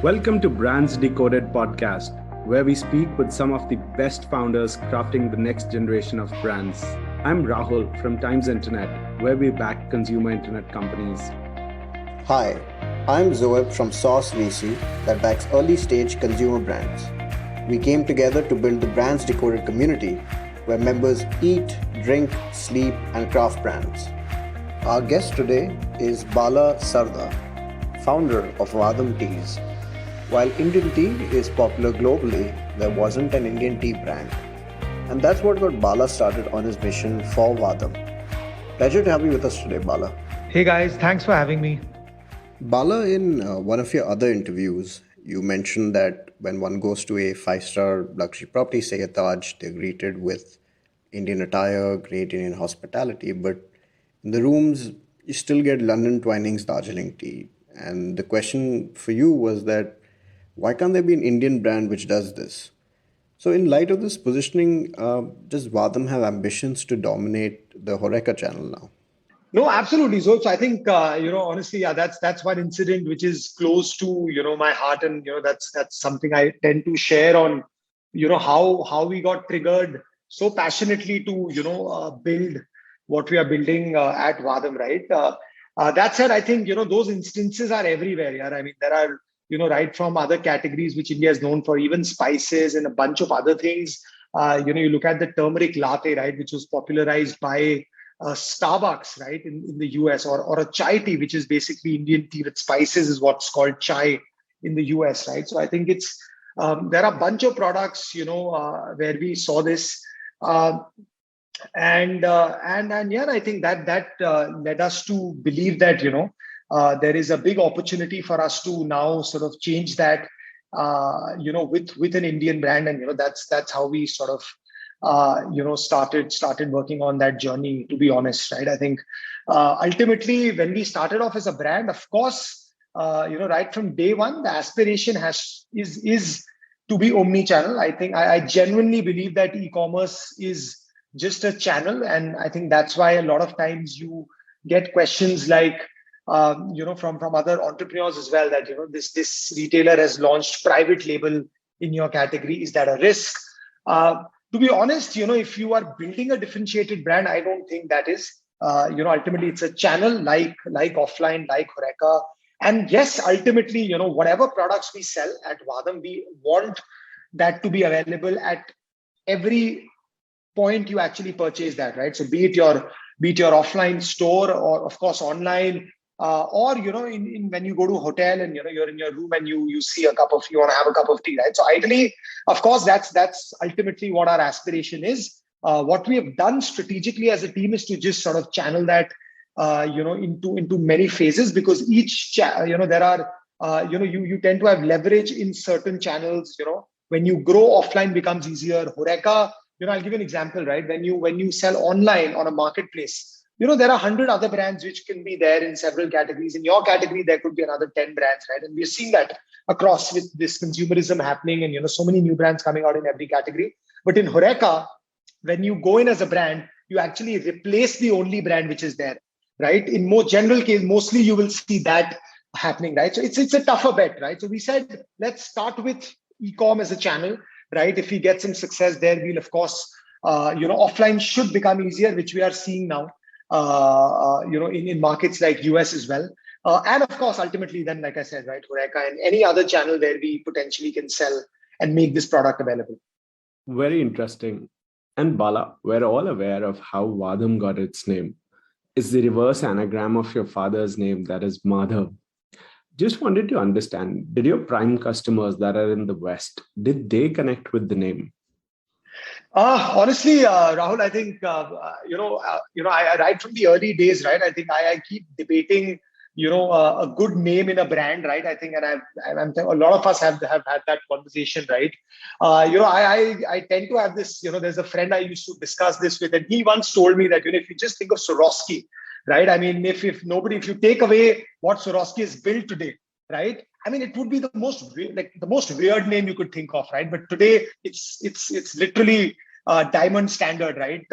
Welcome to Brands Decoded podcast, where we speak with some of the best founders crafting the next generation of brands. I'm Rahul from Times Internet, where we back consumer internet companies. Hi, I'm Zoeb from Sauce VC that backs early stage consumer brands. We came together to build the Brands Decoded community where members eat, drink, sleep, and craft brands. Our guest today is Bala Sarda, founder of Vadam Teas. While Indian tea is popular globally, there wasn't an Indian tea brand. And that's what got Bala started on his mission for Vadam. Pleasure to have you with us today, Bala. Hey guys, thanks for having me. Bala, in one of your other interviews, you mentioned that when one goes to a five-star luxury property, say a Taj, they're greeted with Indian attire, great Indian hospitality, but in the rooms, you still get London Twinings Darjeeling tea. And the question for you was that why can't there be an Indian brand which does this? So, in light of this positioning, does Vadam have ambitions to dominate the Horeca channel now? No, absolutely. So I think honestly, yeah, that's one incident which is close to my heart, and that's something I tend to share on how we got triggered so passionately to build what we are building at Vadam, right? That said, I think those instances are everywhere. Yeah, I mean there are right from other categories which India is known for, even spices and a bunch of other things. You look at the turmeric latte, right, which was popularized by Starbucks, right, in the US, or a chai tea, which is basically Indian tea with spices, is what's called chai in the US, right? So I think it's there are a bunch of products, where we saw this, and yeah, I think that led us to believe that there is a big opportunity for us to now sort of change that, with an Indian brand, and that's how we sort of started working on that journey, to be honest, right? I think ultimately when we started off as a brand, of course, right from day one, the aspiration is to be omni-channel. I think I genuinely believe that e-commerce is just a channel, and I think that's why a lot of times you get questions like from other entrepreneurs as well, that this retailer has launched private label in your category, is that a risk? To be honest, if you are building a differentiated brand, I don't think that is. Ultimately, it's a channel like offline, like Horeca. And yes, ultimately, whatever products we sell at Vadam, we want that to be available at every point you actually purchase that, right? So be it your offline store, or of course online, or in when you go to a hotel and you're in your room and you see you want to have a cup of tea, right? So ideally, of course, that's ultimately what our aspiration is. What we have done strategically as a team is to just sort of channel that into many phases, because each there are you tend to have leverage in certain channels. When you grow, offline becomes easier. Horeca, I'll give you an example, right? When you sell online on a marketplace, there are 100 other brands which can be there in several categories. In your category, there could be another 10 brands, right? And we're seeing that across with this consumerism happening, and so many new brands coming out in every category. But in Horeca, when you go in as a brand, you actually replace the only brand which is there, right? In more general case, mostly you will see that happening, right? So it's a tougher bet, right? So we said, let's start with e-com as a channel, right? If we get some success there, we'll of course, offline should become easier, which we are seeing now, in markets like US as well. And of course, ultimately then, like I said, right, Horeca and any other channel where we potentially can sell and make this product available. Very interesting. And Bala, we're all aware of how Vadam got its name. It's the reverse anagram of your father's name, that is Madhav. Just wanted to understand, did your prime customers that are in the West, did they connect with the name? Honestly, Rahul, I think I right from the early days, right? I think I keep debating, a good name in a brand, right? I think, and a lot of us have had that conversation, right? I tend to have this. There's a friend I used to discuss this with, and he once told me that if you just think of Swarovski, right? I mean, if you take away what Swarovski is built today, right? I mean, it would be the most weird name you could think of, right? But today, it's literally diamond standard, right?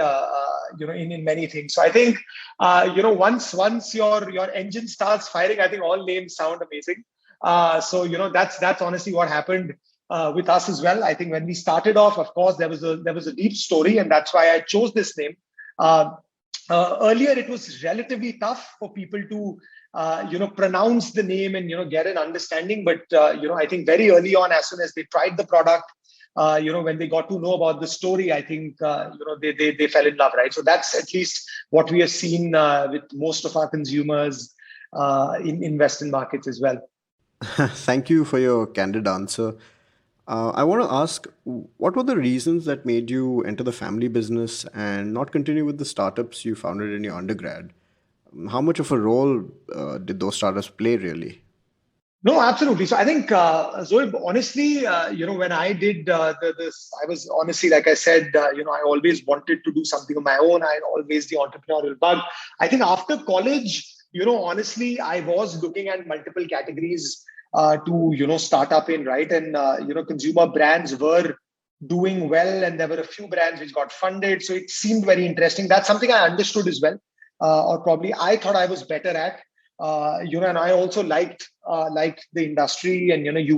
In many things. So I think once your engine starts firing, I think all names sound amazing. So that's honestly what happened with us as well. I think when we started off, of course, there was a deep story, and that's why I chose this name. Earlier, it was relatively tough for people to pronounce the name and get an understanding. But I think very early on, as soon as they tried the product, when they got to know about the story, I think they fell in love, right? So that's at least what we have seen with most of our consumers in Western markets as well. Thank you for your candid answer. I want to ask, what were the reasons that made you enter the family business and not continue with the startups you founded in your undergrad? How much of a role did those startups play, really? No, absolutely. So I think, Zoe, honestly, when I did this, I was honestly, like I said, I always wanted to do something of my own. I always the entrepreneurial bug. I think after college, honestly, I was looking at multiple categories to, start up in, right? And, consumer brands were doing well, and there were a few brands which got funded. So it seemed very interesting. That's something I understood as well, or probably I thought I was better at. And I also liked the industry, and you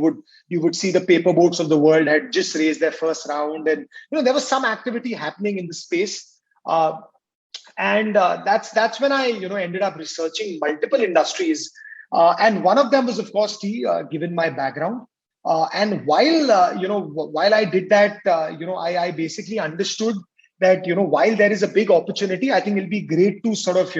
would see the paper boats of the world had just raised their first round, and there was some activity happening in the space, and that's when I ended up researching multiple industries, and one of them was of course tea, given my background. And while I did that, I basically understood that while there is a big opportunity, I think it'll be great to sort of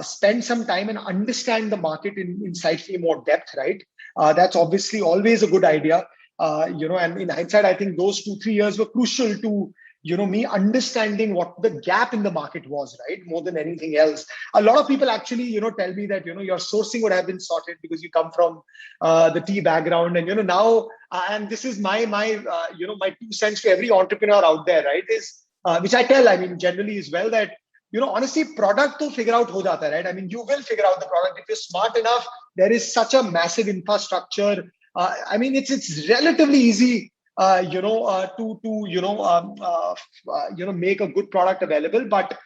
spend some time and understand the market in slightly more depth, right? That's obviously always a good idea. And in hindsight, I think those 2-3 years were crucial to me understanding what the gap in the market was, right? More than anything else. A lot of people actually tell me that your sourcing would have been sorted because you come from the tea background, and now and this is my 2 cents to every entrepreneur out there, right? Is which I tell, I mean, generally as well, that honestly, product to figure out ho jata hai, right? I mean, you will figure out the product if you're smart enough. There is such a massive infrastructure. I mean, it's relatively easy, to make a good product available. But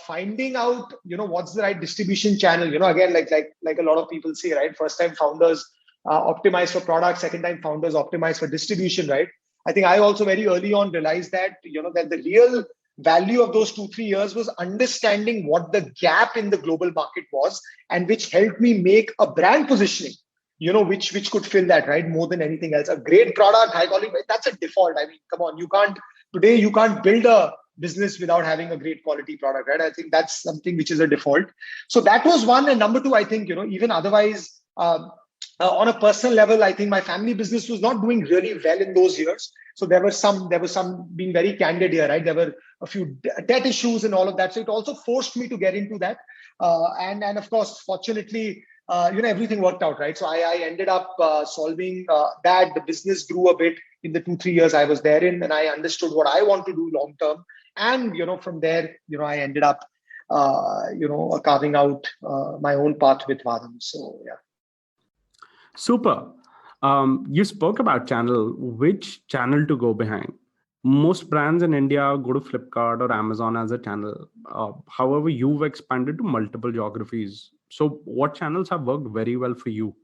finding out what's the right distribution channel. Again, like a lot of people say, right? First time founders optimize for product. Second time founders optimize for distribution, right? I think I also very early on realized that that the real value of those 2-3 years was understanding what the gap in the global market was, and which helped me make a brand positioning, which could fill that, right? More than anything else. A great product, high quality, that's a default. I mean, come on, you can't build a business without having a great quality product, right? I think that's something which is a default. So that was one. And number two, I think, even otherwise, on a personal level, I think my family business was not doing really well in those years. So there was some being very candid here, right? There were a few debt issues and all of that. So it also forced me to get into that. And of course, fortunately, everything worked out, right? So I ended up solving that. The business grew a bit in the 2-3 years I was there in, and I understood what I want to do long term. And from there, I ended up carving out my own path with Vadam. So yeah. Super. You spoke about channel. Which channel to go behind? Most brands in India go to Flipkart or Amazon as a channel. However, you've expanded to multiple geographies. So what channels have worked very well for you?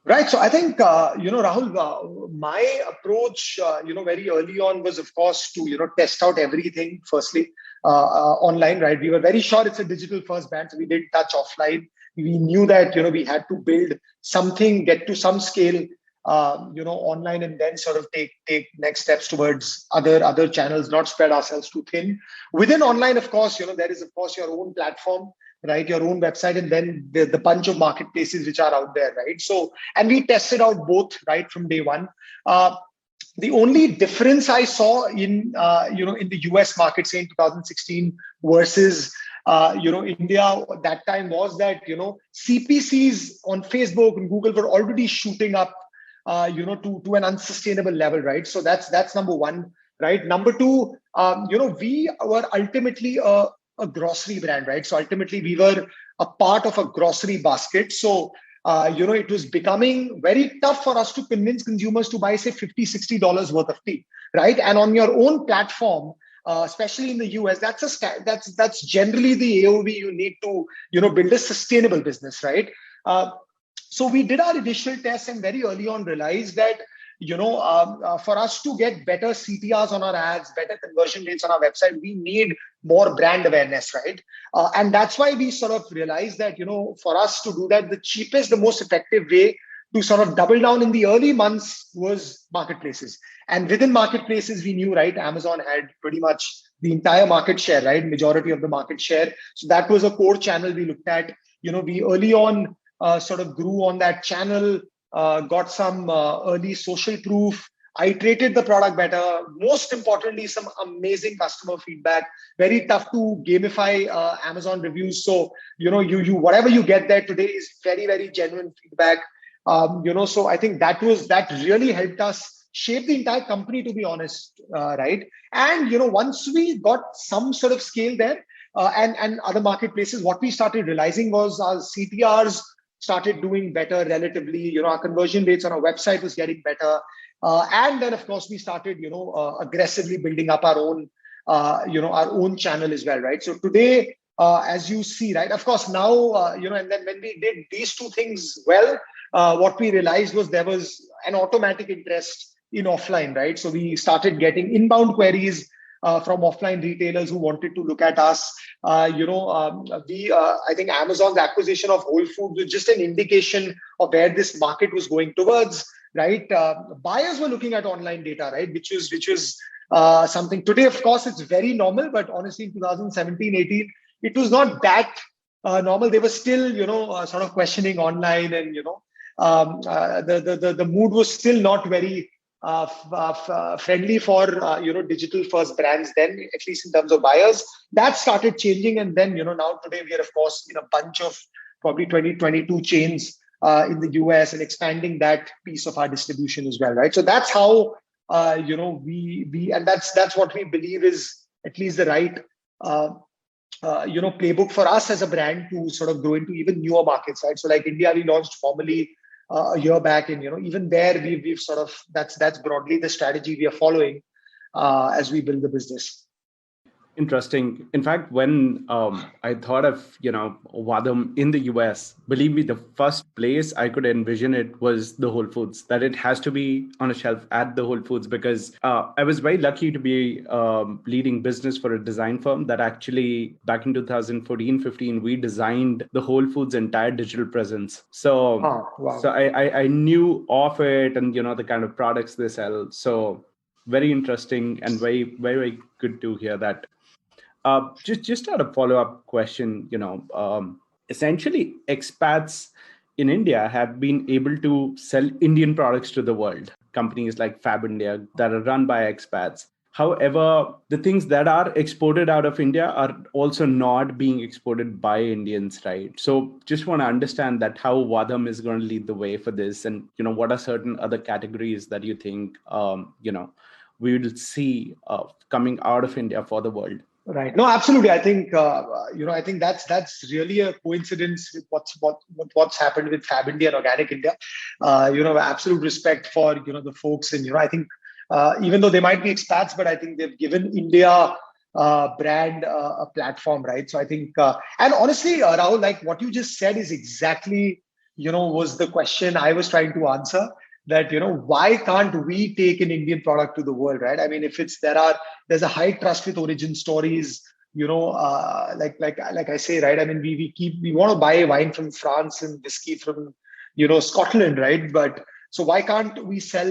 Right. So I think, Rahul, my approach, very early on was, of course, to, test out everything firstly online, right? We were very sure it's a digital first brand. So we didn't touch offline. We knew that, we had to build something, get to some scale, online, and then sort of take next steps towards other channels, not spread ourselves too thin. Within online, of course, there is, of course, your own platform, right? Your own website, and then the bunch of marketplaces which are out there, right? So, and we tested out both right from day one. The only difference I saw in the US market, say in 2016 versus India that time, was that CPCs on Facebook and Google were already shooting up to an unsustainable level, right? So that's number one, right? Number two, we were ultimately a grocery brand, right? So ultimately we were a part of a grocery basket. So, it was becoming very tough for us to convince consumers to buy, say, $50-$60 worth of tea, right? And on your own platform, especially in the US, that's generally the AOV you need to, build a sustainable business, right? So we did our initial tests and very early on realized that, for us to get better CTRs on our ads, better conversion rates on our website, we need more brand awareness, right? And that's why we sort of realized that, for us to do that, the cheapest, the most effective way to sort of double down in the early months was marketplaces. And within marketplaces, we knew, right, Amazon had pretty much the entire market share, right? Majority of the market share. So that was a core channel we looked at. We early on sort of grew on that channel, got some early social proof, iterated the product better. Most importantly, some amazing customer feedback. Very tough to gamify Amazon reviews. So, you whatever you get there today is very, very genuine feedback. So I think that really helped us shape the entire company, to be honest, right? And, once we got some sort of scale there and other marketplaces, what we started realizing was our CTRs started doing better relatively. Our conversion rates on our website was getting better. And then, of course, we started, aggressively building up our own, our own channel as well, right? So today, as you see, right, of course, now, and then when we did these two things well, what we realized was there was an automatic interest in offline, right? So we started getting inbound queries from offline retailers who wanted to look at us. I think Amazon's acquisition of Whole Foods was just an indication of where this market was going towards, right? Buyers were looking at online data, right? Which was something today, of course, it's very normal, but honestly, in 2017, 18, it was not that normal. They were still, sort of questioning online, and, the mood was still not very friendly for digital first brands then, at least in terms of buyers. That started changing, and then now today we are, of course, in a bunch of probably 2022 chains in the US, and expanding that piece of our distribution as well, right? So that's how we and that's what we believe is at least the right playbook for us as a brand to sort of grow into even newer markets, right? So like India, we launched formally a year back, and even there we've sort of that's broadly the strategy we are following as we build the business. Interesting. In fact, when I thought of Vahdam in the US, believe me, the first place I could envision it was the Whole Foods. That it has to be on a shelf at the Whole Foods, because I was very lucky to be leading business for a design firm that actually back in 2014-15 we designed the Whole Foods entire digital presence. So wow. So I knew of it, and the kind of products they sell. So very interesting and very, very good to hear that. Just a follow-up question, essentially expats in India have been able to sell Indian products to the world. Companies like Fab India that are run by expats. However, the things that are exported out of India are also not being exported by Indians, right? So just want to understand that how Vahdam is going to lead the way for this, and what are certain other categories that you think we will see coming out of India for the world. Right. No, absolutely. I think I think that's really a coincidence with what's happened with Fab India and Organic India. Absolute respect for the folks, and I think even though they might be expats, but I think they've given India brand a platform, right? So I think, and honestly, Rahul, like what you just said is exactly was the question I was trying to answer. That why can't we take an Indian product to the world, right? I mean, if there's a high trust with origin stories, like I say, right? I mean, we want to buy wine from France and whiskey from Scotland, right? But so why can't we sell?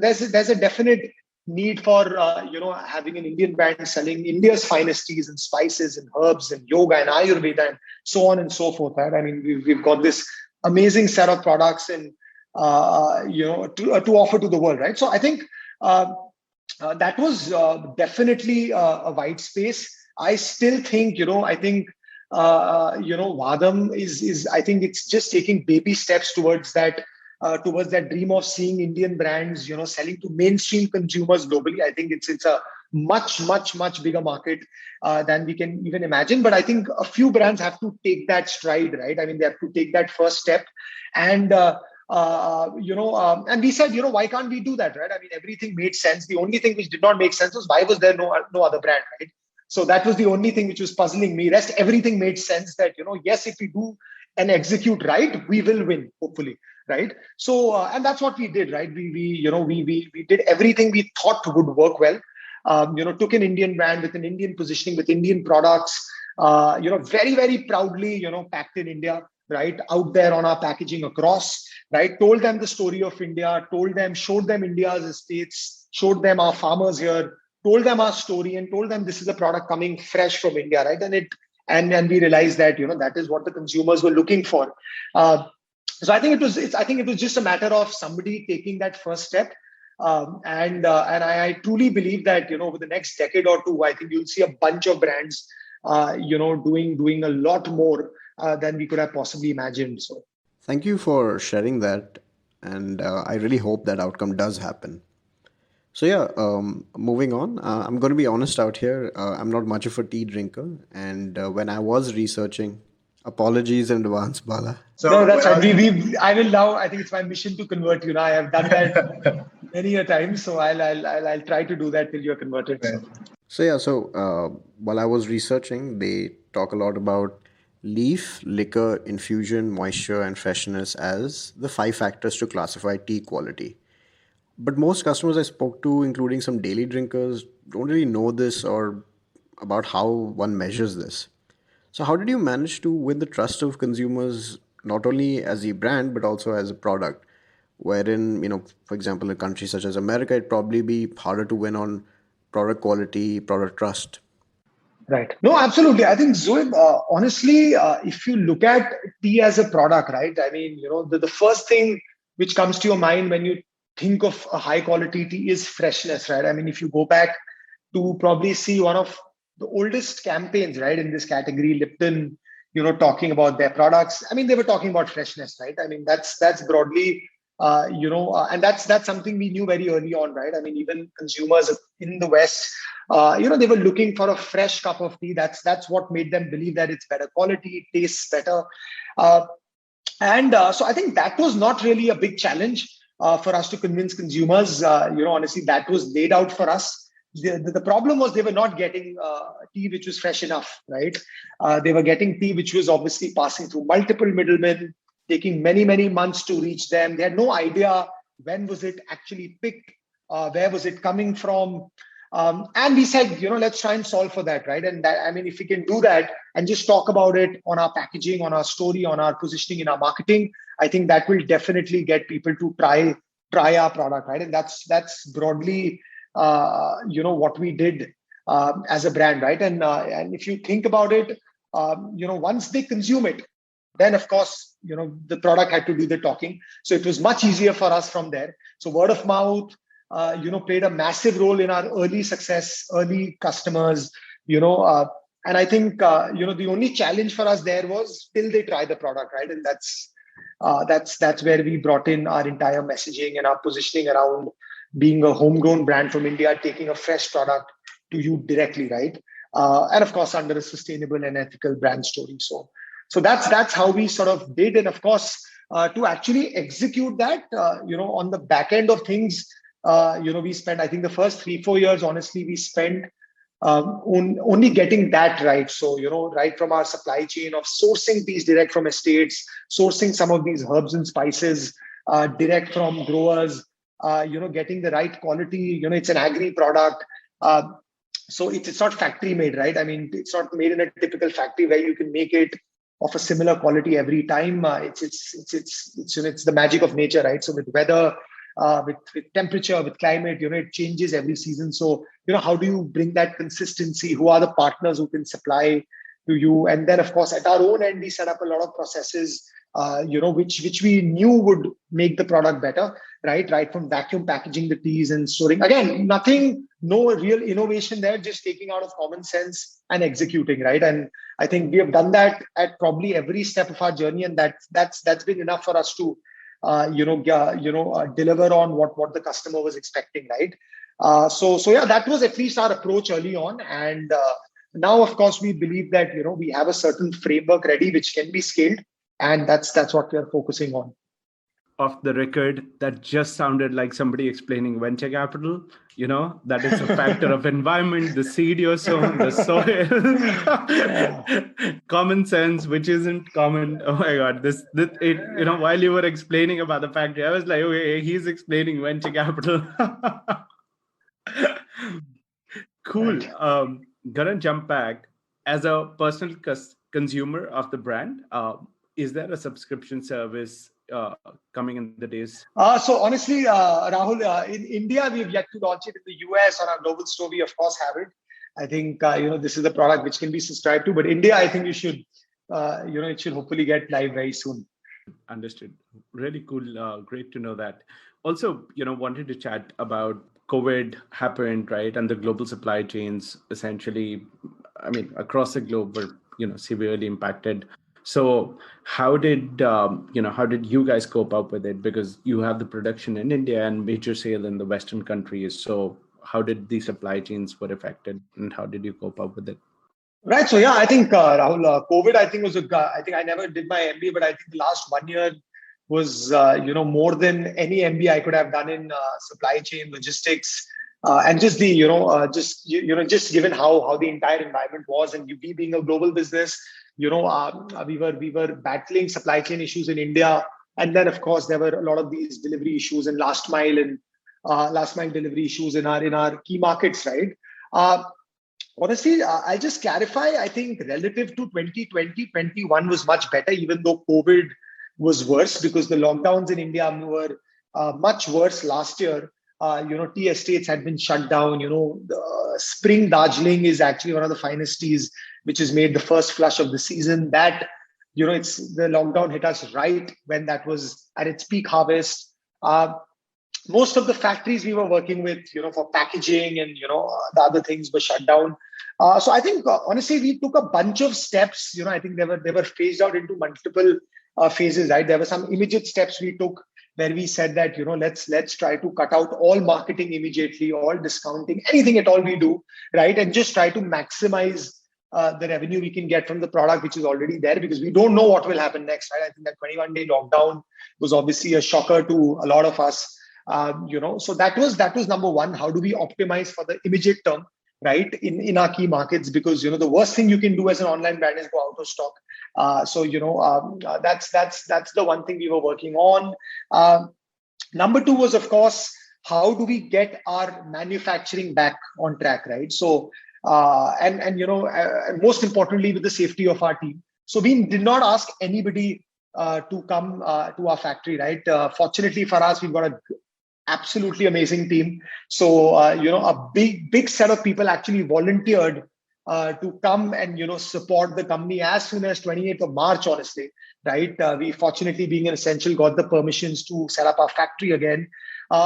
There's a definite need for having an Indian brand selling India's finest teas and spices and herbs and yoga and Ayurveda and so on and so forth, right? I mean, we've got this amazing set of products and to offer to the world, right? So I think that was definitely a wide space. I still think, I think, Vahdam is, I think it's just taking baby steps towards that dream of seeing Indian brands, selling to mainstream consumers globally. I think it's a much, much, much bigger market than we can even imagine. But I think a few brands have to take that stride, right? I mean, they have to take that first step, and and we said, why can't we do that, right? I mean, everything made sense. The only thing which did not make sense was why was there no other brand, right? So that was the only thing which was puzzling me. Rest everything made sense. That yes, if we do and execute right, we will win, hopefully, right? So, and that's what we did, right? We did everything we thought would work well. Took an Indian brand with an Indian positioning, with Indian products, very, very proudly, packed in India, right? Out there on our packaging across, right? Told them the story of India, showed them India's estates, showed them our farmers here, told them our story, and told them this is a product coming fresh from India, right? And we realized that, that is what the consumers were looking for. So I think it was just a matter of somebody taking that first step. And I truly believe that, over the next decade or two, I think you'll see a bunch of brands, doing a lot more than we could have possibly imagined. So Thank you for sharing that. And I really hope that outcome does happen. So, yeah, moving on, I'm going to be honest out here. I'm not much of a tea drinker. And when I was researching, apologies in advance, Bala. no, So that's when I right. was I will now. I think it's my mission to convert you. Now I have done that many a time, so I'll try to do that till you're converted. So. So yeah, while I was researching, they talk a lot about leaf, liquor, infusion, moisture, and freshness as the five factors to classify tea quality. But most customers I spoke to, including some daily drinkers, don't really know this or about how one measures this. So how did you manage to win the trust of consumers not only as a brand but also as a product? Wherein, for example, in a country such as America, it'd probably be harder to win on product quality, product trust. Right. No, absolutely. I think Zoe, honestly, if you look at tea as a product, right? I mean, the first thing which comes to your mind when you think of a high quality tea is freshness, right? I mean, if you go back to probably see one of the oldest campaigns, right, in this category, Lipton, talking about their products. I mean, they were talking about freshness, right? I mean, that's broadly, and that's something we knew very early on, right? I mean, even consumers in the West, they were looking for a fresh cup of tea. That's what made them believe that it's better quality, it tastes better. Uh, and so I think that was not really a big challenge for us to convince consumers. Honestly, that was laid out for us. The problem was they were not getting tea which was fresh enough, right? They were getting tea which was obviously passing through multiple middlemen, taking many, many months to reach them. They had no idea when was it actually picked, where was it coming from. And we said, let's try and solve for that, right? And that, I mean, if we can do that and just talk about it on our packaging, on our story, on our positioning in our marketing, I think that will definitely get people to try our product, right? And that's broadly, what we did as a brand, right? And if you think about it, once they consume it, then of course, the product had to do the talking. So it was much easier for us from there. So word of mouth, played a massive role in our early success, early customers, and I think, the only challenge for us there was till they try the product, right? And that's where we brought in our entire messaging and our positioning around being a homegrown brand from India, taking a fresh product to you directly, right? And of course, under a sustainable and ethical brand story. So that's how we sort of did. And of course, to actually execute that, on the back end of things, we spent, I think the first 3-4 years, honestly, we spent only getting that right. So, right from our supply chain of sourcing these direct from estates, sourcing some of these herbs and spices direct from growers, getting the right quality, it's an agri product. So it's not factory made, right? I mean, it's not made in a typical factory where you can make it of a similar quality every time. It's the magic of nature, right? So with weather, with temperature, with climate, it changes every season. So, how do you bring that consistency? Who are the partners who can supply to you? And then, of course, at our own end, we set up a lot of processes, which we knew would make the product better, right? Right from vacuum packaging the teas and storing. Again, no real innovation there, just taking out of common sense and executing, right? And I think we have done that at probably every step of our journey, and that's been enough for us to deliver on what the customer was expecting, right? So yeah, that was at least our approach early on. And now, of course, we believe that, we have a certain framework ready, which can be scaled. And that's what we are focusing on. off the record that just sounded like somebody explaining venture capital. That it's a factor of environment, the seed you're sown, the soil, common sense, which isn't common. Oh my God, while you were explaining about the factory, I was like, okay, he's explaining venture capital. Cool. Right. Gonna jump back. As a personal consumer of the brand, is there a subscription service coming in the days? So honestly, Rahul, in India, we've yet to launch it. In the US, on our global store, we of course have it. I think this is a product which can be subscribed to. But India, I think you should, it should hopefully get live very soon. Understood. Really cool. Great to know that. Also, wanted to chat about COVID happened, right? And the global supply chains essentially, across the globe were, severely impacted. So how did you guys cope up with it? Because you have the production in India and major sale in the Western countries. So how did the supply chains were affected, and how did you cope up with it? Right. So yeah, I think Rahul, COVID, I think I think I never did my MBA, but I think the last 1 year was more than any MBA I could have done in supply chain logistics, and just the just given how the entire environment was, and we being a global business, we were battling supply chain issues in India, and then of course there were a lot of these delivery issues and last mile delivery issues in our key markets, right? Honestly, I'll just clarify. I think relative to 2020, 21 was much better, even though COVID was worse because the lockdowns in India were much worse last year. Tea estates had been shut down. The spring Darjeeling is actually one of the finest teas, which is made the first flush of the season. That, it's the lockdown hit us right when that was at its peak harvest. Most of the factories we were working with, for packaging and, the other things were shut down. So I think, honestly, we took a bunch of steps. I think they were phased out into multiple phases, right? There were some immediate steps we took where we said that, let's try to cut out all marketing immediately, all discounting, anything at all we do, right? And just try to maximize the revenue we can get from the product, which is already there, because we don't know what will happen next, right? I think that 21-day lockdown was obviously a shocker to a lot of us. So that was number one. How do we optimize for the immediate term, right? In our key markets, because the worst thing you can do as an online brand is go out of stock. That's the one thing we were working on. Number two was, of course, how do we get our manufacturing back on track, right? So and most importantly, with the safety of our team. So we did not ask anybody to come to our factory, right? Fortunately for us, we've got a absolutely amazing team. So, a big set of people actually volunteered to come and, support the company as soon as 28th of March, honestly, right? We fortunately, being an essential, got the permissions to set up our factory again.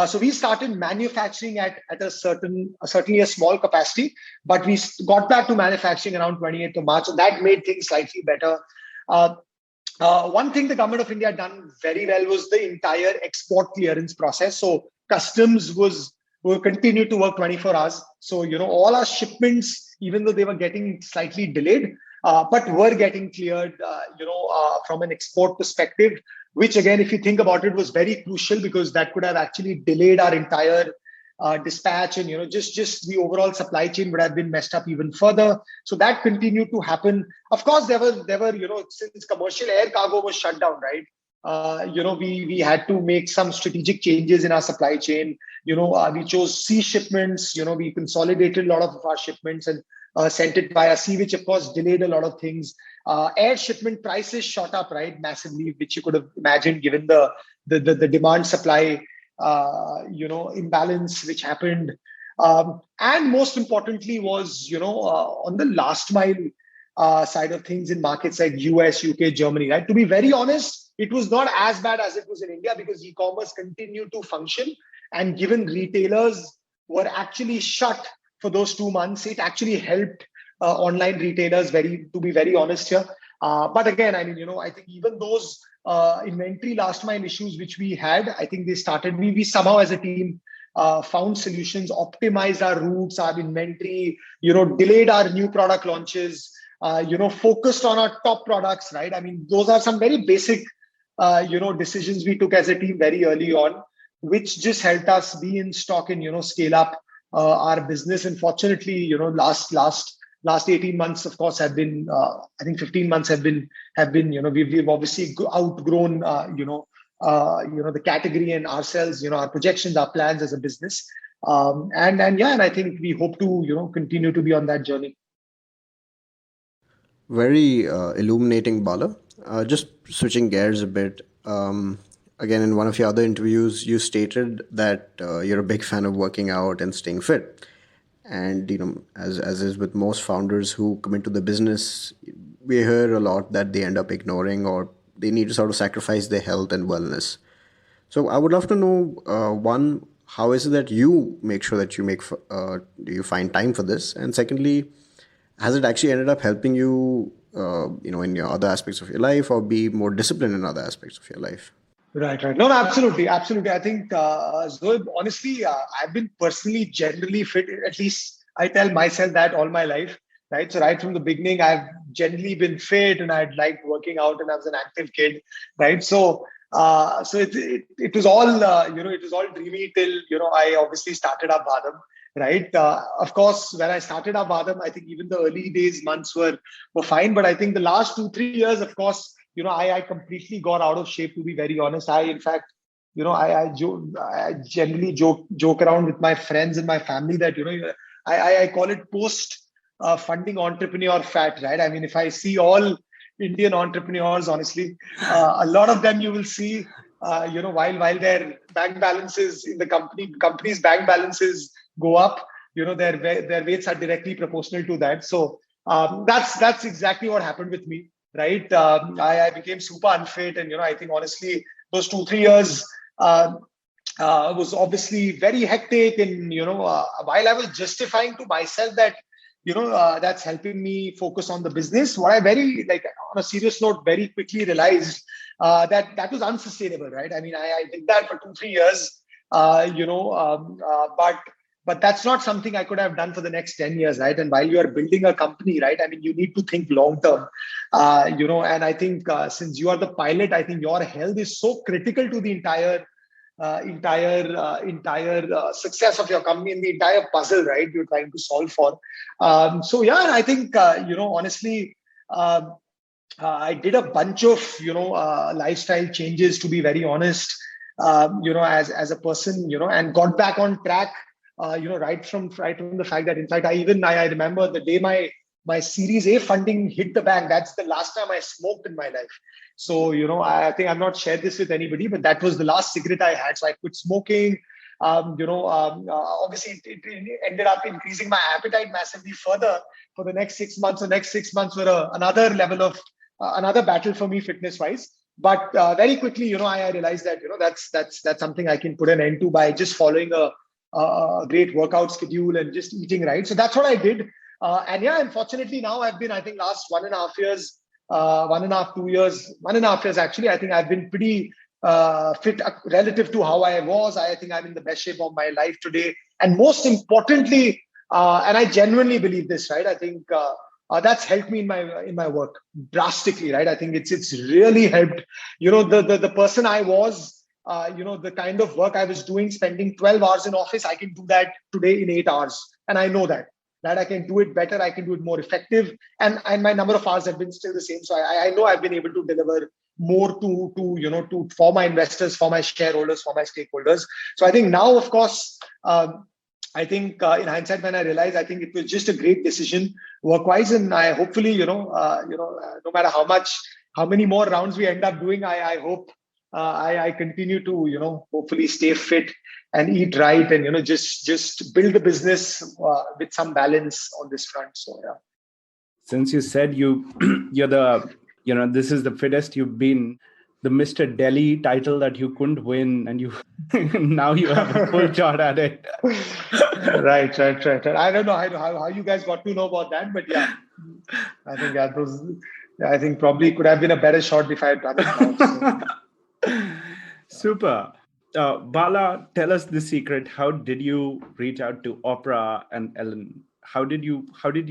So we started manufacturing at certainly a small capacity, but we got back to manufacturing around 28th of March. So that made things slightly better. One thing the government of India had done very well was the entire export clearance process. So customs will continue to work 24 hours. So, all our shipments, even though they were getting slightly delayed, but were getting cleared, from an export perspective, which again, if you think about it, was very crucial because that could have actually delayed our entire dispatch, and just the overall supply chain would have been messed up even further. So that continued to happen. Of course, there were since commercial air cargo was shut down, right? We had to make some strategic changes in our supply chain. We chose sea shipments. We consolidated a lot of our shipments and sent it via sea, which of course delayed a lot of things. Air shipment prices shot up, right, massively, which you could have imagined given the demand supply imbalance which happened. And most importantly was, on the last mile side of things in markets like US, UK, Germany, right? To be very honest, it was not as bad as it was in India because e-commerce continued to function. And given retailers were actually shut for those 2 months, it actually helped online retailers to be very honest here. But again, I think even those inventory last mile issues which we had, I think we somehow as a team found solutions, optimized our routes, our inventory, delayed our new product launches, focused on our top products, right? Those are some very basic decisions we took as a team very early on, which just helped us be in stock and scale up our business. And fortunately, last 18 months, of course, have been I think 15 months have been we've obviously outgrown the category and ourselves, our projections, our plans as a business. And I think we hope to continue to be on that journey. Very illuminating, Bala. Just switching gears a bit. Again, in one of your other interviews, you stated that you're a big fan of working out and staying fit. And as is with most founders who come into the business, we hear a lot that they end up ignoring, or they need to sort of sacrifice their health and wellness. So I would love to know, one, how is it that you make sure that do you find time for this? And secondly, has it actually ended up helping you, in your other aspects of your life, or be more disciplined in other aspects of your life? Right, right. No, no, absolutely, absolutely. I think, Zoe, honestly, I've been personally generally fit. At least I tell myself that all my life, right? So right from the beginning, I've generally been fit, and I'd liked working out, and I was an active kid, right? So it was all, it was all dreamy till I obviously started up Badam, right? Of course, when I started up Badam, I think even the early days, months were fine, but I think the last 2 3 years, of course, I completely got out of shape, to be very honest. In fact, I generally joke around with my friends and my family that, I call it post funding entrepreneur fat, right? I mean, if I see all Indian entrepreneurs, honestly, a lot of them you will see, while their bank balances in the company's bank balances go up, their weights are directly proportional to that. So that's exactly what happened with me, right? I became super unfit, and I think honestly, those 2 3 years was obviously very hectic, and while I was justifying to myself that that's helping me focus on the business, what I very, like, on a serious note, very quickly realized that was unsustainable, right? I mean, I did that for 2 3 years, but that's not something I could have done for the next 10 years, right? And while you are building a company, right, I mean, you need to think long term, and I think since you are the pilot, I think your health is so critical to the entire success of your company and the entire puzzle, right, you're trying to solve for. So yeah, I think honestly, I did a bunch of lifestyle changes, to be very honest, as a person, and got back on track, right from the fact that, in fact, I remember the day my Series A funding hit the bank. That's the last time I smoked in my life. So, I think I've not shared this with anybody, but that was the last cigarette I had. So I quit smoking. Obviously, it ended up increasing my appetite massively further for the next 6 months. The next 6 months were another level of another battle for me, fitness wise. But very quickly, I realized that that's something I can put an end to by just following a great workout schedule and just eating right. So that's what I did. And yeah, unfortunately, now I've been, I think, last 1.5 years, 1.5 2 years, 1.5 years actually, I think I've been pretty fit relative to how I was. I think I'm in the best shape of my life today. And most importantly, and I genuinely believe this, right? I think that's helped me in my work drastically, right? I think it's really helped. The person I was, the kind of work I was doing, spending 12 hours in office, I can do that today in 8 hours, and I know that I can do it better, I can do it more effective, and my number of hours have been still the same. So I know I've been able to deliver more to for my investors, for my shareholders, for my stakeholders. So I think now, of course, I think in hindsight, when I realized, I think it was just a great decision work-wise, and I hopefully, no matter how many more rounds we end up doing, I hope I continue to, hopefully stay fit and eat right, and just build the business with some balance on this front. So yeah. Since you said you're the this is the fittest you've been, the Mr. Delhi title that you couldn't win, and you now you have a full shot at it. Right. I don't know how you guys got to know about that, but yeah, I think that was. I think probably could have been a better shot if I had done it now. So. Super. Bala, tell us the secret. How did you reach out to Oprah and Ellen? How did you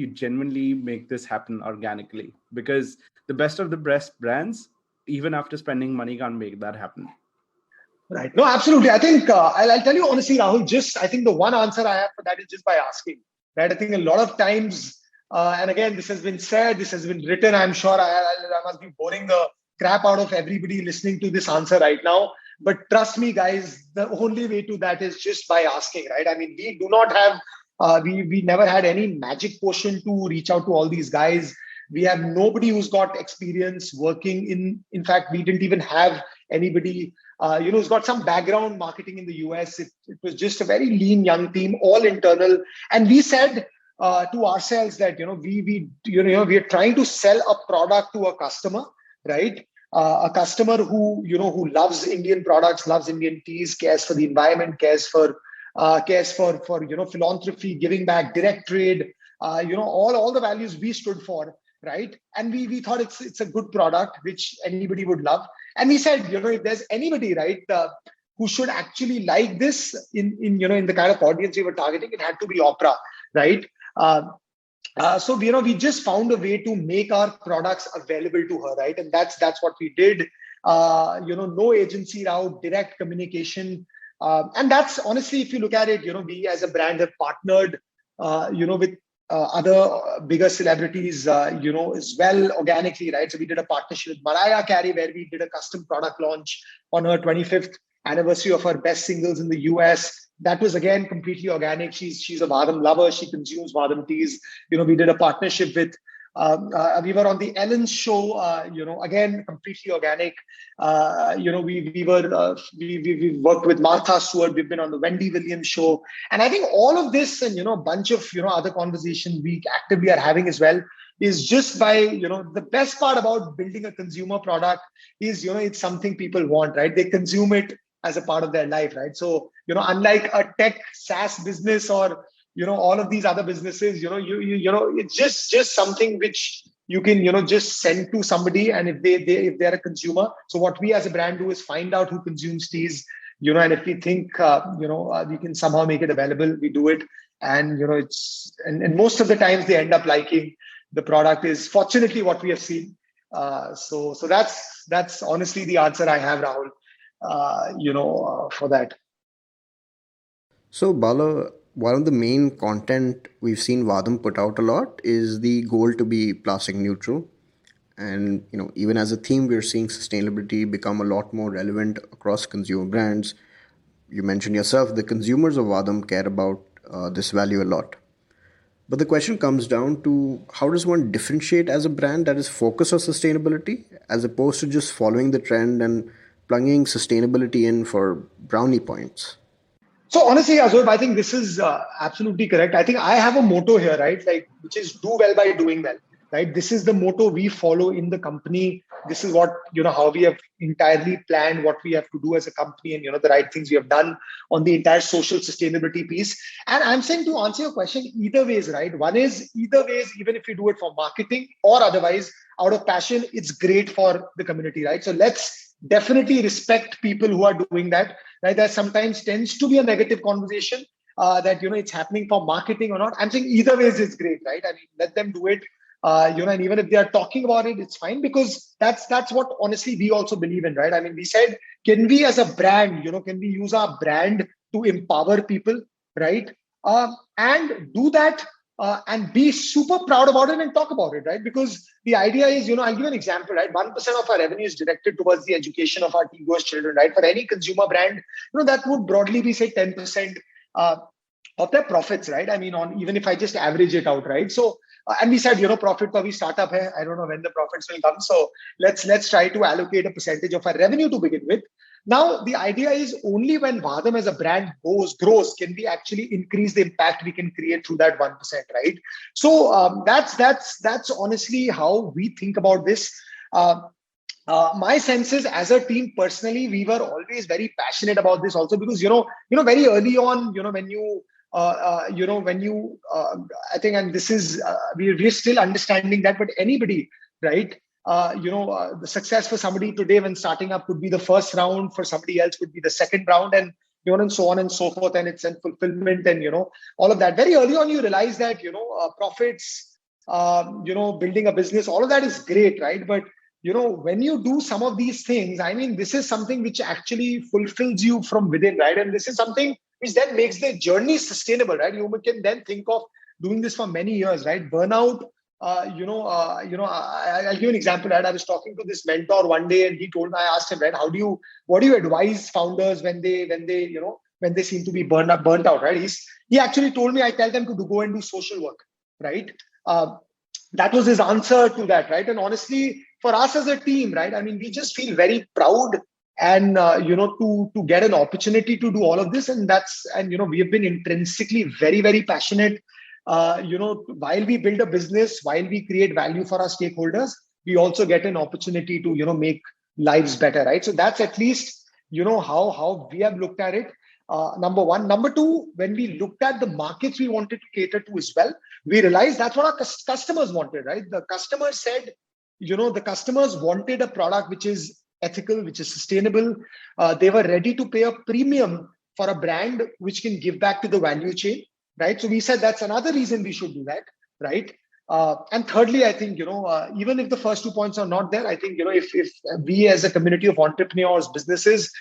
genuinely make this happen organically? Because the best of the best brands even after spending money, can't make that happen. Right. No, absolutely. I think I'll tell you honestly, Rahul, I think the one answer I have for that is just by asking. Right. I think a lot of times, and again, this has been said, this has been written. I'm sure I must be boring the crap out of everybody listening to this answer right now. But trust me, guys, the only way to that is just by asking, right? I mean, we do not have, we never had any magic potion to reach out to all these guys. We have nobody who's got experience working in fact, we didn't even have anybody, who's got some background marketing in the US. It was just a very lean young team, all internal. And we said to ourselves that, we are trying to sell a product to a customer, right? A customer who loves Indian products, loves Indian teas, cares for the environment, cares for philanthropy, giving back, direct trade, all the values we stood for, right? And we thought it's a good product which anybody would love. And we said, if there's anybody, right, who should actually like this in the kind of audience we were targeting, it had to be Oprah, right? So we just found a way to make our products available to her, right? And that's what we did. No agency route, direct communication, and that's honestly, if you look at it, we as a brand have partnered, with other bigger celebrities, as well organically, right? So we did a partnership with Mariah Carey where we did a custom product launch on her 25th anniversary of her best singles in the US. That was again completely organic. She's a Vadam lover. She consumes Vadam teas. We did a partnership with. We were on the Ellen show. Again completely organic. We worked with Martha Stewart. We've been on the Wendy Williams show, and I think all of this and a bunch of other conversations we actively are having as well is just by the best part about building a consumer product is it's something people want, right? They consume it as a part of their life, right? So, unlike a tech SaaS business or, all of these other businesses, it's just something which you can, just send to somebody. And if they're a consumer, so what we as a brand do is find out who consumes teas, and if we think, we can somehow make it available, we do it. And, and most of the times they end up liking the product is fortunately what we have seen. So that's honestly the answer I have, Rahul. For that. So, Bala, one of the main content we've seen Vadam put out a lot is the goal to be plastic neutral. And, even as a theme, we're seeing sustainability become a lot more relevant across consumer brands. You mentioned yourself, the consumers of Vadam care about this value a lot. But the question comes down to how does one differentiate as a brand that is focused on sustainability as opposed to just following the trend and plunging sustainability in for brownie points? So honestly, Azur, I think this is absolutely correct. I think I have a motto here, right? Which is do well by doing well, right? This is the motto we follow in the company. This is what, how we have entirely planned what we have to do as a company and, the right things we have done on the entire social sustainability piece. And I'm saying to answer your question, either ways, right? One is either ways, even if you do it for marketing or otherwise out of passion, it's great for the community, right? So let's definitely respect people who are doing that. Right, that sometimes tends to be a negative conversation that it's happening for marketing or not. I'm saying either ways is great, right? I mean, let them do it, and even if they are talking about it, it's fine because that's what honestly we also believe in, right? I mean, we said, can we as a brand, can we use our brand to empower people, right? And do that and be super proud about it and talk about it, right? Because the idea is, I'll give an example, right? 1% of our revenue is directed towards the education of our tea-goers children, right? For any consumer brand, that would broadly be, say, 10% of their profits, right? I mean, even if I just average it out, right? So, and we said, profit per startup hai. I don't know when the profits will come. So let's try to allocate a percentage of our revenue to begin with. Now, the idea is only when Vadam as a brand grows, can we actually increase the impact we can create through that 1%, right? So that's honestly how we think about this. My sense is, as a team, personally, we were always very passionate about this also because, very early on, when you, I think, and this is, we're still understanding that, but anybody, right? The success for somebody today when starting up could be the first round, for somebody else could be the second round, and and so on and so forth, and it's in fulfillment and all of that. Very early on, you realize that profits, building a business, all of that is great, right? But when you do some of these things, I mean, this is something which actually fulfills you from within, right? And this is something which then makes the journey sustainable, right? You can then think of doing this for many years, right? Burnout. I'll give you an example, right? I was talking to this mentor one day, and he told me, I asked him, right, what do you advise founders when they seem to be burnt out, right? He actually told me, I tell them to go and do social work, right? That was his answer to that, right? And honestly, for us as a team, right, I mean, we just feel very proud and to get an opportunity to do all of this. And we have been intrinsically very, very passionate. While we build a business, while we create value for our stakeholders, we also get an opportunity to make lives better, right? So that's at least how we have looked at it. Number one. Number two, when we looked at the markets we wanted to cater to as well, we realized that's what our customers wanted, right? The customers said, the customers wanted a product which is ethical, which is sustainable. They were ready to pay a premium for a brand which can give back to the value chain, right? So we said that's another reason we should do that, right? And thirdly, I think, even if the first 2 points are not there, I think, if we as a community of entrepreneurs, businesses,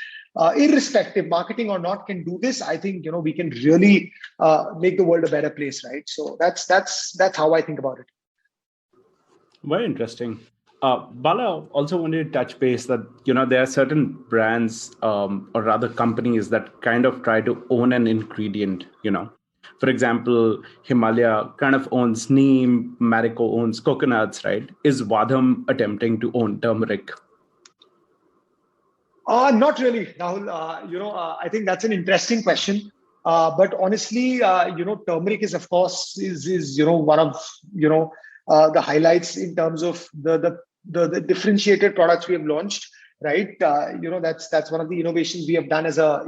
irrespective marketing or not, can do this, I think, we can really make the world a better place, right? So that's how I think about it. Very interesting. Bala also wanted to touch base that, there are certain brands or rather companies that kind of try to own an ingredient, For example, Himalaya kind of owns neem, Marico owns coconuts, right? Is Vadham attempting to own turmeric? Not really, Rahul. I think that's an interesting question. But honestly, turmeric is, of course, is one of the highlights in terms of the differentiated products we have launched, right? That's one of the innovations we have done as a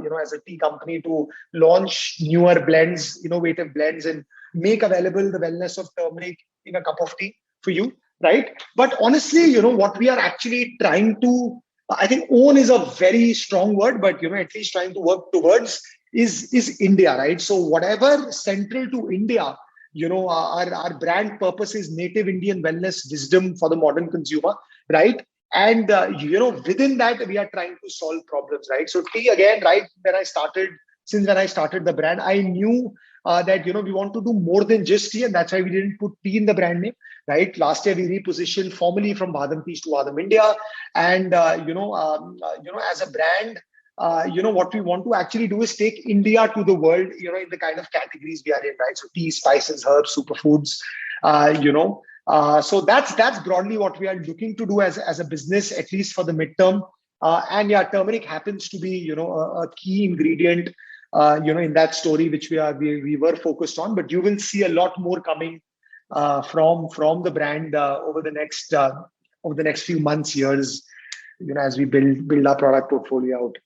tea company, to launch newer blends, innovative blends, and make available the wellness of turmeric in a cup of tea for you, right? But honestly, what we are actually trying to, I think own is a very strong word, but at least trying to work towards is India, right? So whatever central to India, our brand purpose is native Indian wellness wisdom for the modern consumer, right? And within that, we are trying to solve problems, right? So tea, again, right, when I started the brand, I knew that we want to do more than just tea, and that's why we didn't put tea in the brand name, right? Last year we repositioned formally from Vadham Teas to Vadham India, and as a brand, what we want to actually do is take India to the world, in the kind of categories we are in, right? So tea, spices, herbs, superfoods, so that's broadly what we are looking to do as a business, at least for the midterm. And yeah, turmeric happens to be, a key ingredient, in that story, which we were focused on. But you will see a lot more coming from the brand over the next few months, years, as we build our product portfolio out.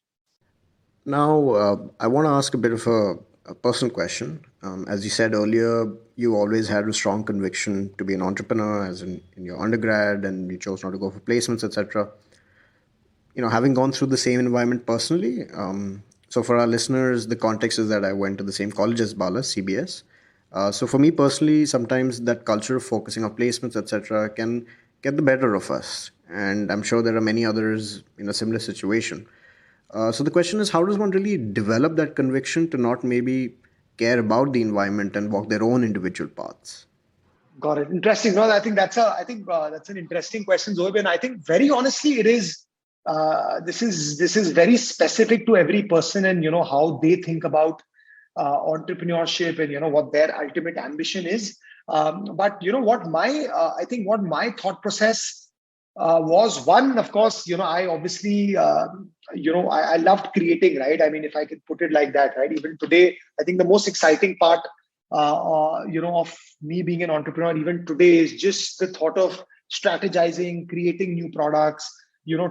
Now, I want to ask a bit of a personal question. As you said earlier, you always had a strong conviction to be an entrepreneur, as in your undergrad, and you chose not to go for placements, etc. Having gone through the same environment personally, so for our listeners, the context is that I went to the same college as Bala, CBS. So for me personally, sometimes that culture of focusing on placements, etc., can get the better of us. And I'm sure there are many others in a similar situation. So the question is, how does one really develop that conviction to not maybe care about the environment and walk their own individual paths? Got it. Interesting. No, I think that's an interesting question, Zoeb. And I think very honestly, it is. This is very specific to every person, and how they think about entrepreneurship, and what their ultimate ambition is. But what my thought process was, one, of course, I obviously, I loved creating, right? I mean, if I could put it like that, right? Even today, I think the most exciting part, of me being an entrepreneur, even today, is just the thought of strategizing, creating new products,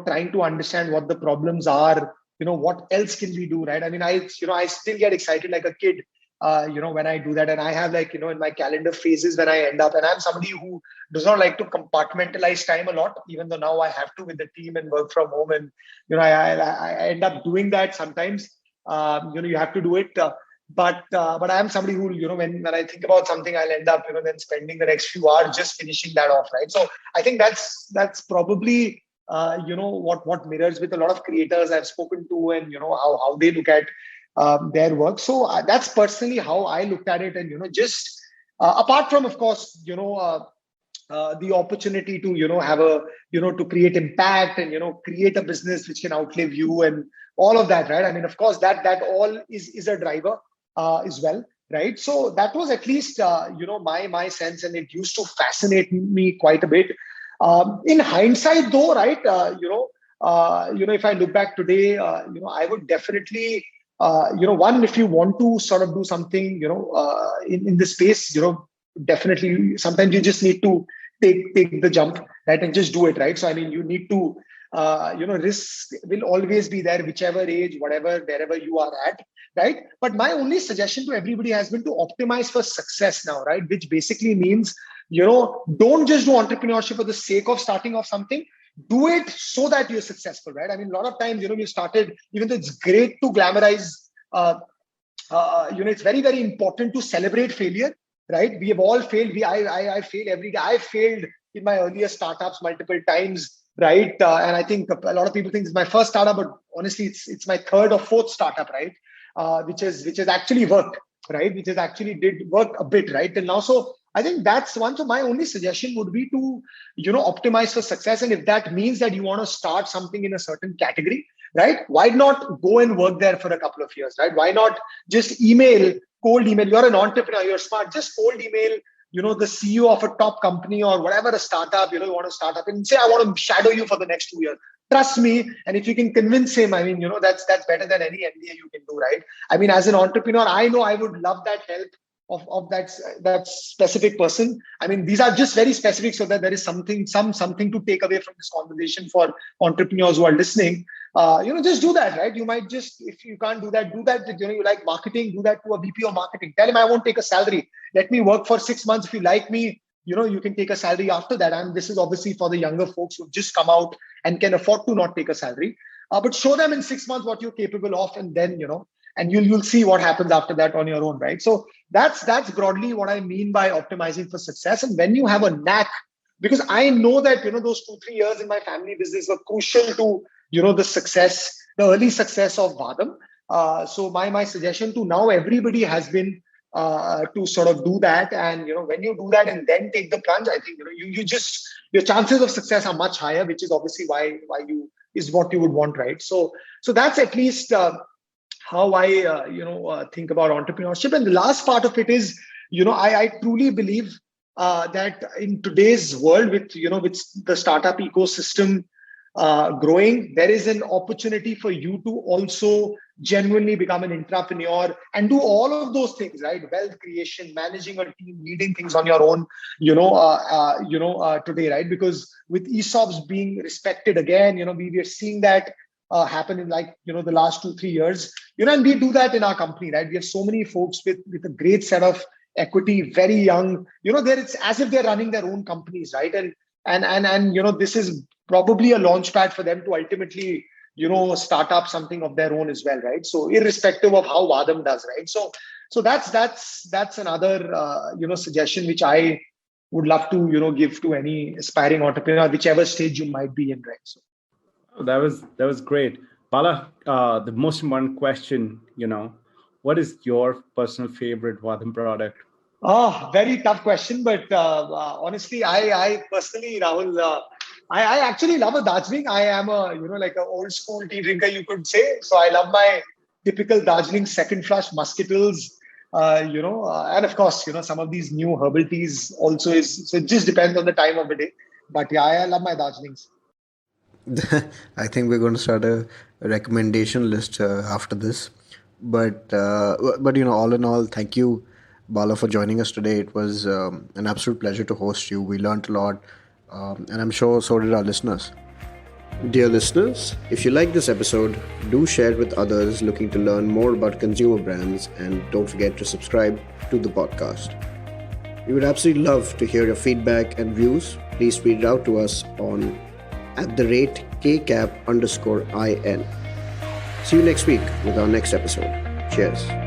trying to understand what the problems are, what else can we do, right? I mean, I still get excited like a kid, when I do that. And I have, like, in my calendar phases when I end up, and I'm somebody who does not like to compartmentalize time a lot, even though now I have to with the team and work from home. And, I end up doing that sometimes. You have to do it. But I am somebody who, when I think about something, I'll end up, then spending the next few hours just finishing that off, right? So I think that's probably what mirrors with a lot of creators I've spoken to, and how they look at their work. So that's personally how I looked at it. And just apart from, of course, the opportunity to have a to create impact and create a business which can outlive you and all of that, right? I mean, of course, that all is a driver as well, right? So that was at least my sense, and it used to fascinate me quite a bit. In hindsight, though, right? If I look back today, I would definitely, one, if you want to sort of do something, in this space, definitely sometimes you just need to take the jump, right, and just do it, right? So I mean, you need to, risk will always be there, whichever age, wherever you are at, right? But my only suggestion to everybody has been to optimize for success now, right? Which basically means, don't just do entrepreneurship for the sake of starting off something. Do it so that you're successful, right? I mean, a lot of times, we started, even though it's great to glamorize, it's very, very important to celebrate failure, right? We have all failed. I fail every day. I failed in my earlier startups multiple times, right? And I think a lot of people think it's my first startup, but honestly, it's my third or fourth startup, right? Which has actually worked, right? Which has actually did work a bit, right? And now, so I think that's one. So my only suggestion would be to, optimize for success. And if that means that you want to start something in a certain category, right? Why not go and work there for a couple of years, right? Why not just cold email? You're an entrepreneur, you're smart, just cold email, the CEO of a top company or whatever, a startup, you want to start up and say, I want to shadow you for the next 2 years. Trust me. And if you can convince him, I mean, that's better than any MBA you can do, right? I mean, as an entrepreneur, I know I would love that help of that specific person. I mean, these are just very specific so that there is something to take away from this conversation for entrepreneurs who are listening. Just do that, right? You might just, if you can't do that, you like marketing, do that to a VP of marketing. Tell him I won't take a salary. Let me work for 6 months. If you like me, you can take a salary after that. And this is obviously for the younger folks who've just come out and can afford to not take a salary. But show them in 6 months what you're capable of, and then, and you'll see what happens after that on your own, right? So that's broadly what I mean by optimizing for success. And when you have a knack, because I know that, those 2-3 years in my family business were crucial to, the early success of Vadam. So my suggestion to now everybody has been to sort of do that. And, when you do that and then take the plunge, I think, your chances of success are much higher, which is obviously why is what you would want, right? So that's at least how I, think about entrepreneurship. And the last part of it is, I truly believe that in today's world with the startup ecosystem growing, there is an opportunity for you to also genuinely become an entrepreneur and do all of those things, right? Wealth creation, managing a team, leading things on your own, today, right? Because with ESOPs being respected again, we are seeing that happen in the last 2-3 years, and we do that in our company, right? We have so many folks with a great set of equity, very young, it's as if they're running their own companies, right? And this is probably a launch pad for them to ultimately, start up something of their own as well, right? So irrespective of how Vadam does, right? So that's another, suggestion which I would love to, give to any aspiring entrepreneur, whichever stage you might be in, right? So. That was great. Bala, the most important question, what is your personal favorite Vadam product? Oh, very tough question. But honestly, I personally, Rahul, I actually love a Darjeeling. I am a, like an old school tea drinker, you could say. So I love my typical Darjeeling second flush muscatels, and of course, some of these new herbal teas also is, so it just depends on the time of the day. But yeah, I love my Darjeelings. I think we're going to start a recommendation list after this. But all in all, thank you, Bala, for joining us today. It was an absolute pleasure to host you. We learned a lot, and I'm sure so did our listeners. Dear listeners, if you like this episode, do share it with others looking to learn more about consumer brands, and don't forget to subscribe to the podcast. We would absolutely love to hear your feedback and views. Please tweet out to us on @KCAP_IN. See you next week with our next episode. Cheers.